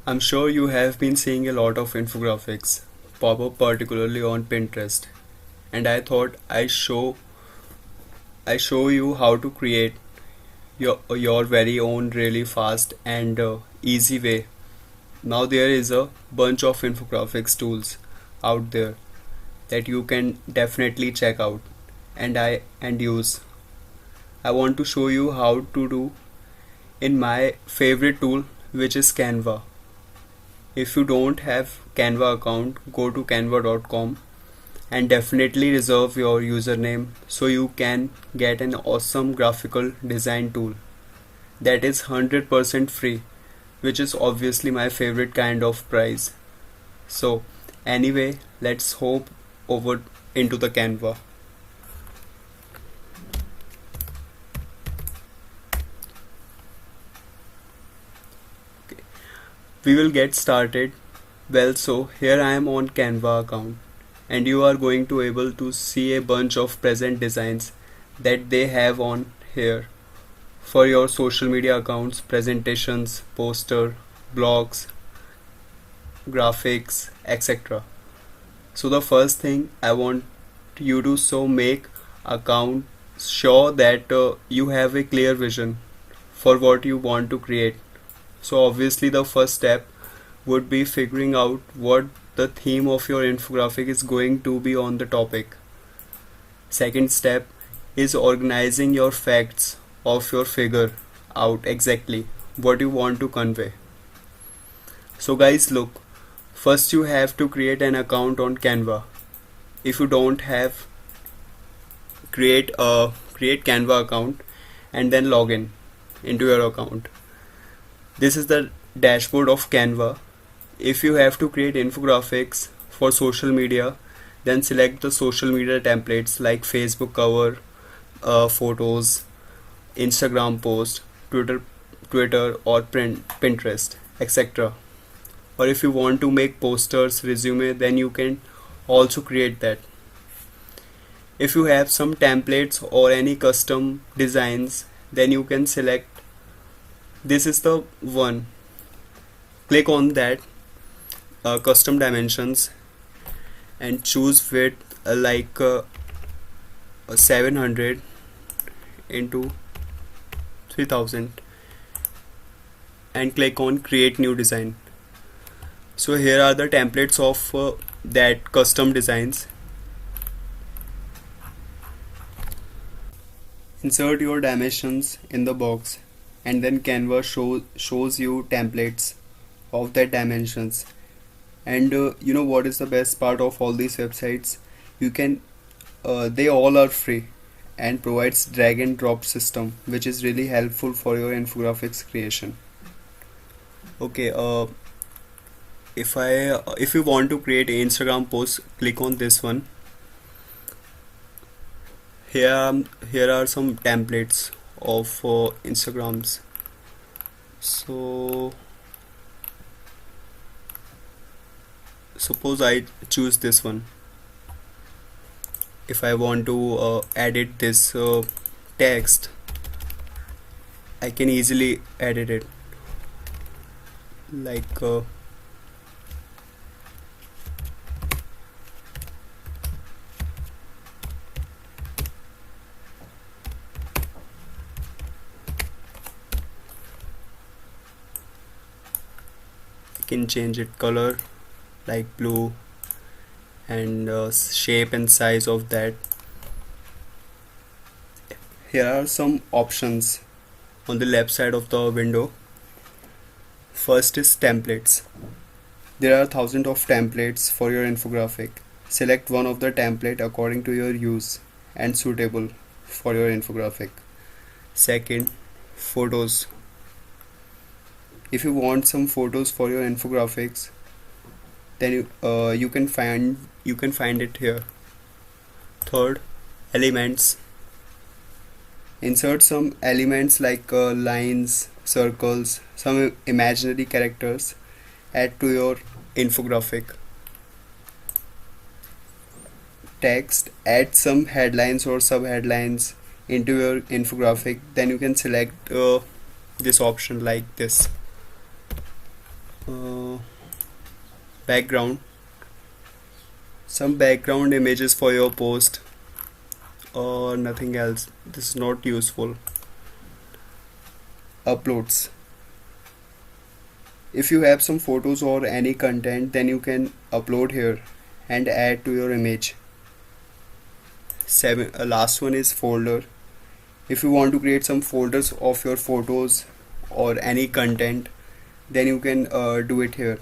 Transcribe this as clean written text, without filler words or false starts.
I'm sure you have been seeing a lot of infographics pop up, particularly on Pinterest, and I thought I show you how to create your very own really fast and easy way. Now there is a bunch of infographics tools out there that you can definitely check out and use. I want to show you how to do in my favorite tool, which is Canva. If you don't have Canva account, go to canva.com and definitely reserve your username so you can get an awesome graphical design tool that is 100% free, which is obviously my favorite kind of price. So anyway, let's hop over into the Canva. We will get started. Well, so here I am on Canva account, and you are going to able to see a bunch of present designs that they have on here for your social media accounts, presentations, poster, blogs, graphics, etc. So the first thing I want you to make account sure that you have a clear vision for what you want to create. So obviously the first step would be figuring out what the theme of your infographic is going to be on the topic. Second step is organizing your facts of your figure out exactly what you want to convey. So guys, look, first you have to create an account on Canva. If you don't have, create Canva account and then log in into your account. This is the dashboard of Canva. If you have to create infographics for social media, then select the social media templates like Facebook cover, photos, Instagram post, Twitter or Pinterest, etc. Or if you want to make posters, resume, then you can also create that. If you have some templates or any custom designs, then you can select. This is the one. Click on that custom dimensions and choose width 700 into 3000 and click on create new design. So here are the templates of that custom designs. Insert your dimensions in the box and then Canva shows you templates of that dimensions. And you know what is the best part of all these websites? You can they all are free and provides drag and drop system, which is really helpful for your infographics creation. Okay, if you want to create an Instagram post, click on this one. Here are some templates of Instagrams. So suppose I choose this one. If I want to edit this text, I can easily edit it like I can change it color like blue and shape and size of that. Here are some options on the left side of the window. First is templates. There are thousands of templates for your infographic. Select one of the template according to your use and suitable for your infographic. Second, photos. If you want some photos for your infographics, then you can find it here. Third, elements. Insert some elements like lines, circles, some imaginary characters. Add to your infographic. Text. Add some headlines or sub-headlines into your infographic. Then you can select this option like this. uh, background, some background images for your post or nothing else. This is not useful. Uploads, if you have some photos or any content, then you can upload here and add to your image. Last one is folder. If you want to create some folders of your photos or any content, then you can do it here.